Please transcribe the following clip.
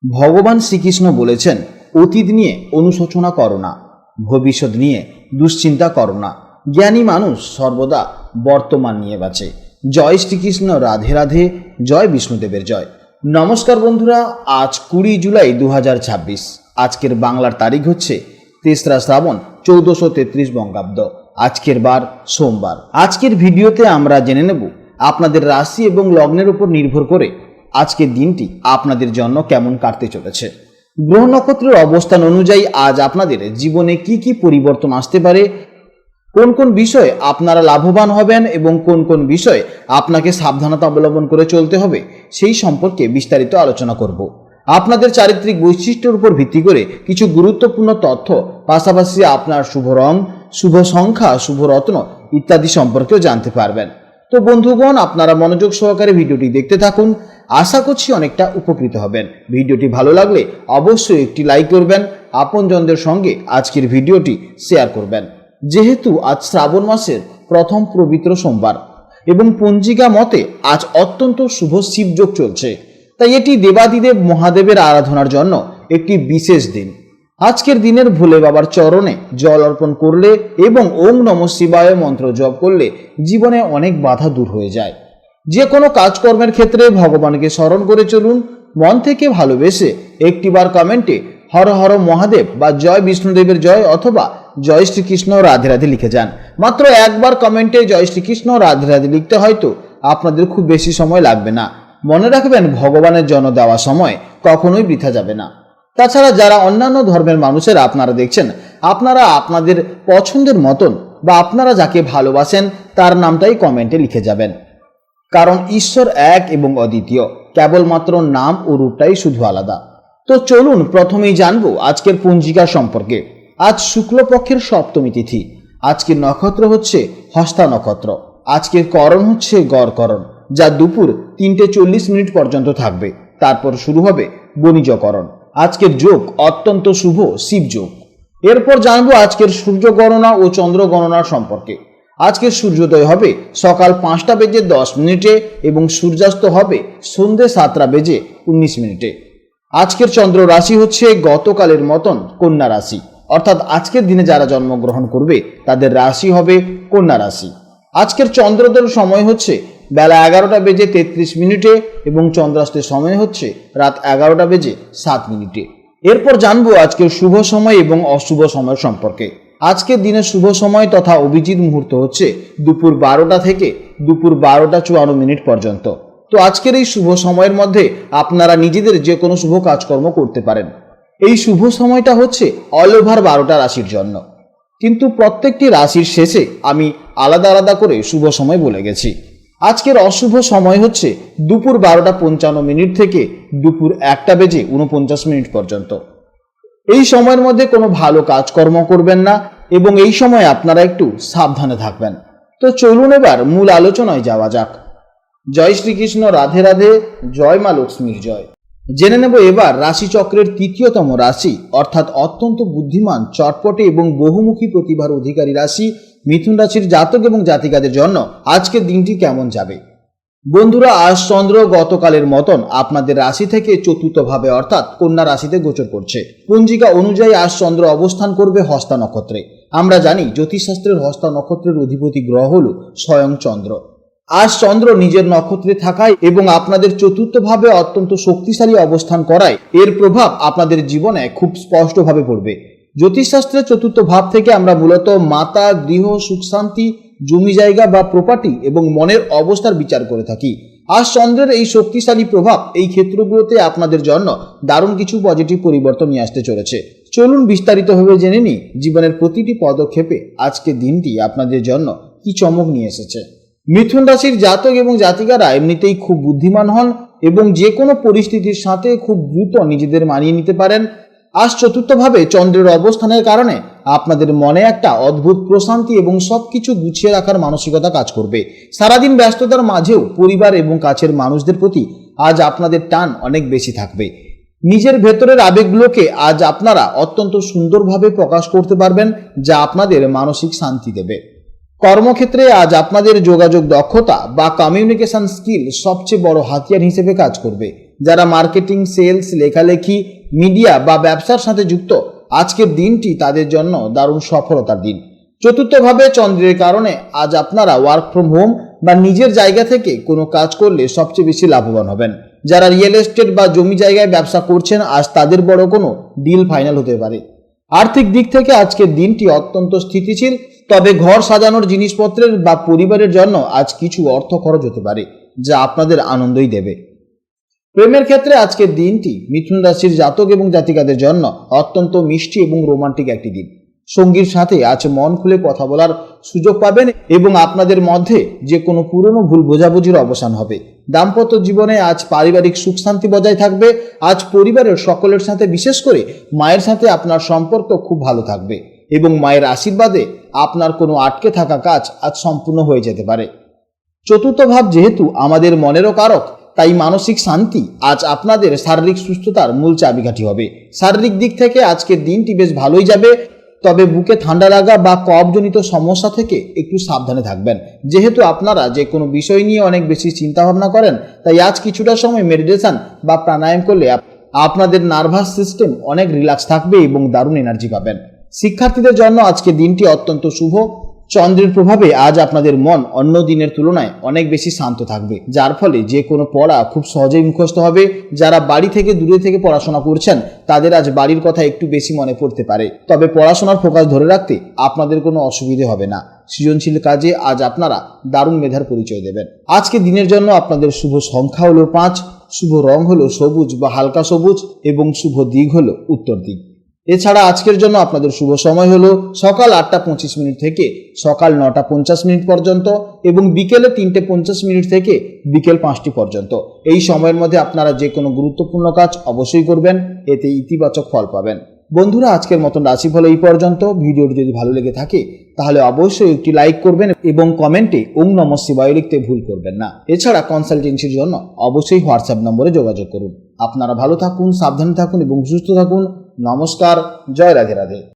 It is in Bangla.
ভগবান শ্রীকৃষ্ণ বলেছেন, অতীত নিয়ে অনুশোচনা করো না, ভবিষ্যৎ নিয়ে দুশ্চিন্তা করো না। জ্ঞানী মানুষ সর্বদা বর্তমান নিয়ে বাঁচে। জয় শ্রীকৃষ্ণ, রাধে রাধে, জয় বিষ্ণুদেবের জয়। নমস্কার বন্ধুরা, আজ 20 জুলাই 2026। আজকের বাংলার তারিখ হচ্ছে 3রা শ্রাবণ 1433 বঙ্গাব্দ। আজকের বার সোমবার। আজকের ভিডিওতে আমরা জেনে নেব আপনাদের রাশি এবং লগ্নের উপর নির্ভর করে আজকের দিনটি আপনাদের জন্য কেমন কাটতে চলেছে। গ্রহ নক্ষত্রের অবস্থান অনুযায়ী আজ আপনাদের জীবনে কি কি পরিবর্তন আসতে পারে, কোন কোন বিষয়ে আপনারা লাভবান হবেন এবং কোন কোন বিষয়ে আপনাকে সাবধানতা অবলম্বন করে চলতে হবে, সেই সম্পর্কে বিস্তারিত আলোচনা করব। আপনাদের চারিত্রিক বৈশিষ্ট্যের উপর ভিত্তি করে কিছু গুরুত্বপূর্ণ তথ্য, পাশাপাশি আপনার শুভ রং, শুভ সংখ্যা, শুভ রত্ন ইত্যাদি সম্পর্কেও জানতে পারবেন। তো বন্ধুগণ, আপনারা মনোযোগ সহকারে ভিডিওটি দেখতে থাকুন। আশা করছি অনেকটা উপকৃত হবেন। ভিডিওটি ভালো লাগলে অবশ্যই একটি লাইক করবেন, আপনজনদের সঙ্গে আজকের ভিডিওটি শেয়ার করবেন। যেহেতু আজ শ্রাবণ মাসের প্রথম পবিত্র সোমবার এবং পঞ্জিকা মতে আজ অত্যন্ত শুভ শিবযোগ চলছে, তাই এটি দেবাদিদেব মহাদেবের আরাধনার জন্য একটি বিশেষ দিন। আজকের দিনের ভোলে বাবার চরণে জল অর্পণ করলে এবং ওম নমঃ শিবায় মন্ত্র জপ করলে জীবনে অনেক বাধা দূর হয়ে যায়। যে কোনো কাজকর্মের ক্ষেত্রে ভগবানকে স্মরণ করে চলুন। মন থেকে ভালোবেসে একটিবার কমেন্টে হর হর মহাদেব বা জয় বিষ্ণুদেবের জয় অথবা জয় শ্রীকৃষ্ণ রাধে রাধে লিখে যান। মাত্র একবার কমেন্টে জয় শ্রীকৃষ্ণ রাধে রাধে লিখতে হয়তো আপনাদের খুব বেশি সময় লাগবে না। মনে রাখবেন, ভগবানের জন্য দেওয়া সময় কখনোই বৃথা যাবে না। তাছাড়া যারা অন্যান্য ধর্মের মানুষেরা আপনারা দেখছেন, আপনারা আপনাদের পছন্দের মতন বা আপনারা যাকে ভালোবাসেন তার নামটাই কমেন্টে লিখে যাবেন, কারণ ঈশ্বর এক এবং অদ্বিতীয়, কেবলমাত্র নাম ও রূপটাই শুধু আলাদা। তো চলুন প্রথমেই জানবো আজকের পঞ্জিকা সম্পর্কে। আজ শুক্লপক্ষের সপ্তমী তিথি। আজকের নক্ষত্র হচ্ছে হস্তা নক্ষত্র। আজকের করণ হচ্ছে গড়করণ, যা দুপুর 3:40 পর্যন্ত থাকবে। তারপর শুরু হবে বণিজকরণ। আজকের যোগ অত্যন্ত শুভ শিবযোগ। এরপর জানবো আজকের সূর্য গণনা ও চন্দ্র গণনার সম্পর্কে। আজকের সূর্যোদয় হবে সকাল 5:10 এবং সূর্যাস্ত হবে সন্ধ্যে 7:19। আজকের চন্দ্র রাশি হচ্ছে গতকালের মতন কন্যা রাশি, অর্থাৎ আজকের দিনে যারা জন্মগ্রহণ করবে তাদের রাশি হবে কন্যা রাশি। আজকের চন্দ্রোদয়ের সময় হচ্ছে বেলা 11:33 এবং চন্দ্রাস্তের সময় হচ্ছে রাত 11:07। এরপর জানবো আজকের শুভ সময় এবং অশুভ সময় সম্পর্কে। আজকের দিনের শুভ সময় তথা অভিজিৎ মুহূর্ত হচ্ছে দুপুর 12টা থেকে দুপুর 12:54 পর্যন্ত। তো আজকের এই শুভ সময়ের মধ্যে আপনারা নিজেদের যে কোনো শুভ কাজকর্ম করতে পারেন। এই শুভ সময়টা হচ্ছে অল ওভার 12টা রাশির জন্য, কিন্তু প্রত্যেকটি রাশির শেষে আমি আলাদা আলাদা করে শুভ সময় বলে গেছি। আজকের অশুভ সময় হচ্ছে দুপুর 12:55 থেকে দুপুর 1:49 পর্যন্ত। এই সময়ের মধ্যে কোনো ভালো কাজকর্ম করবেন না এবং এই সময় আপনারা একটু সাবধানে থাকবেন। তো চলুন এবার মূল আলোচনায় যাওয়া যাক। জয় শ্রীকৃষ্ণ, রাধে রাধে, জয় মা লক্ষ্মীর জয়। জেনে নেব এবার রাশিচক্রের 3য়তম রাশি, অর্থাৎ অত্যন্ত বুদ্ধিমান, চটপটে এবং বহুমুখী প্রতিভার অধিকারী রাশি মিথুন রাশির জাতক এবং জাতিকাদের জন্য আজকের দিনটি কেমন যাবে। বন্ধুরা, আজ চন্দ্র গতকালের মতন আপনাদের রাশি থেকে চতুর্থভাবে অর্থাৎ কন্যা রাশিতে গোচর করছে। পঞ্জিকা অনুযায়ী আজ চন্দ্র অবস্থান করবে হস্তা নক্ষত্রে। আমরা জানি জ্যোতিষশাস্ত্রের হস্তা নক্ষত্রের অধিপতি গ্রহ হল স্বয়ং চন্দ্র। আজ চন্দ্র নিজের নক্ষত্রে থাকায় এবং আপনাদের চতুর্থভাবে অত্যন্ত শক্তিশালী অবস্থান করায় এর প্রভাব আপনাদের জীবনে খুব স্পষ্টভাবে পড়বে। জ্যোতিষশাস্ত্রের চতুর্থ ভাব থেকে আমরা মূলত মাতা, গৃহ, সুখ শান্তি, জমি জায়গা বা প্রপার্টি এবং মনের অবস্থার বিচার করে থাকি। আজ চন্দ্রের এই শক্তিশালী প্রভাব এই ক্ষেত্রগুলোতে আপনাদের জন্য দারুণ কিছু পজিটিভ পরিবর্তন নিয়ে আসতে চলেছে। চলুন বিস্তারিতভাবে জেনে নিই জীবনের প্রতিটি পদক্ষেপে আজকের দিনটি আপনাদের জন্য কি চমক নিয়ে এসেছে। মিথুন রাশির জাতক এবং জাতিকারা এমনিতেই খুব বুদ্ধিমান হন এবং যে কোনো পরিস্থিতির সাথে খুব দ্রুত নিজেদের মানিয়ে নিতে পারেন। আজ চতুর্থভাবে চন্দ্রের অবস্থানের কারণে আপনাদের মনে একটা অদ্ভুত প্রশান্তি এবং সবকিছু গুছিয়ে রাখার মানসিকতা কাজ করবে। সারাদিন ব্যস্ততার মাঝেও পরিবার এবং কাছের মানুষদের প্রতি আজ আপনাদের টান অনেক বেশি থাকবে। নিজের ভেতরের আবেগগুলোকে আজ আপনারা অত্যন্ত সুন্দরভাবে প্রকাশ করতে পারবেন, যা আপনাদের মানসিক শান্তি দেবে। কর্মক্ষেত্রে আজ আপনাদের যোগাযোগ দক্ষতা বা কমিউনিকেশন স্কিল সবচেয়ে বড় হাতিয়ার হিসেবে কাজ করবে। যারা মার্কেটিং, সেলস, লেখালেখি, মিডিয়া বা ব্যবসার সাথে যুক্ত, আজকের দিনটি তাদের জন্য দারুণ সফলতার দিন। চতুর্থভাবে চন্দ্রের কারণে আজ আপনারা ওয়ার্ক ফ্রম হোম বা নিজের জায়গা থেকে কোনো কাজ করলে সবচেয়ে বেশি লাভবান হবেন। যারা রিয়েল এস্টেট বা জমি জায়গায় ব্যবসা করছেন, আজ তাদের বড় কোনো ডিল ফাইনাল হতে পারে। আর্থিক দিক থেকে আজকের দিনটি অত্যন্ত স্থিতিশীল, তবে ঘর সাজানোর জিনিসপত্রের বা পরিবারের জন্য আজ কিছু অর্থ খরচ হতে পারে, যা আপনাদের আনন্দই দেবে। প্রেমের ক্ষেত্রে আজকের দিনটি মিথুন রাশির জাতক এবং জাতিকাদের জন্য অত্যন্ত মিষ্টি এবং রোমান্টিক একটি দিন। সঙ্গীর সাথে আজ মন খুলে কথা বলার সুযোগ পাবেন এবং আপনাদের মধ্যে যে কোনো পুরনো ভুল বোঝাবুঝির অবসান হবে। দাম্পত্য জীবনে আজ পারিবারিক সুখ শান্তি বজায় থাকবে। আজ পরিবারের সকলের সাথে, বিশেষ করে মায়ের সাথে আপনার সম্পর্ক খুব ভালো থাকবে এবং মায়ের আশীর্বাদে আপনার কোনো আটকে থাকা কাজ আজ সম্পূর্ণ হয়ে যেতে পারে। চতুর্থ ভাব যেহেতু আমাদের মনেরও কারক, তাই মানসিক শান্তি আজ আপনাদের শারীরিক সুস্থতার মূল চাবিকাঠি হবে। শারীরিক দিক থেকে আজকের দিনটি বেশ ভালোই যাবে, তবে বুকে ঠান্ডা লাগা বা কফজনিত সমস্যা থেকে একটু সাবধানে থাকবেন। যেহেতু আপনারা যে কোনো বিষয় নিয়ে অনেক বেশি চিন্তা ভাবনা করেন, তাই আজ কিছুটা সময় মেডিটেশন বা প্রাণায়াম করলে আপনাদের নার্ভাস সিস্টেম অনেক রিল্যাক্স থাকবে এবং দারুণ এনার্জি পাবেন। শিক্ষার্থীদের জন্য আজকের দিনটি অত্যন্ত শুভ। চন্দ্রের প্রভাবে আজ আপনাদের মন অন্য দিনের তুলনায় অনেক বেশি শান্ত থাকবে, যার ফলে যে কোনো পড়া খুব সহজেই মুখস্থ হবে। যারা বাড়ি থেকে দূরে থেকে পড়াশোনা করছেন, তাদের আজ বাড়ির কথা একটু বেশি মনে পড়তে পারে, তবে পড়াশোনার ফোকাস ধরে রাখতে আপনাদের কোনো অসুবিধে হবে না। সৃজনশীল কাজে আজ আপনারা দারুণ মেধার পরিচয় দেবেন। আজকে দিনের জন্য আপনাদের শুভ সংখ্যা হলো 5, শুভ রং হলো সবুজ বা হালকা সবুজ এবং শুভ দিক হলো উত্তর দিক। এছাড়া আজকের জন্য আপনাদের শুভ সময় হলো সকাল 8:25 থেকে সকাল 9:50 পর্যন্ত এবং বিকেলে 3:50 থেকে বিকেল 5টি পর্যন্ত। এই সময়ের মধ্যে আপনারা যে কোনো গুরুত্বপূর্ণ কাজ অবশ্যই করবেন, এতে ইতিবাচক ফল পাবেন। বন্ধুরা, আজকের মতন রাশিফল এই পর্যন্ত। ভিডিওটি যদি ভালো লেগে থাকে তাহলে অবশ্যই একটি লাইক করবেন এবং কমেন্টে ওম নমঃ শিবায় লিখতে ভুল করবেন না। এছাড়া কনসালটেন্সির জন্য অবশ্যই হোয়াটসঅ্যাপ নম্বরে যোগাযোগ করুন। আপনারা ভালো থাকুন, সাবধানে থাকুন এবং সুস্থ থাকুন। নমস্কার, জয় রাধে রাধে।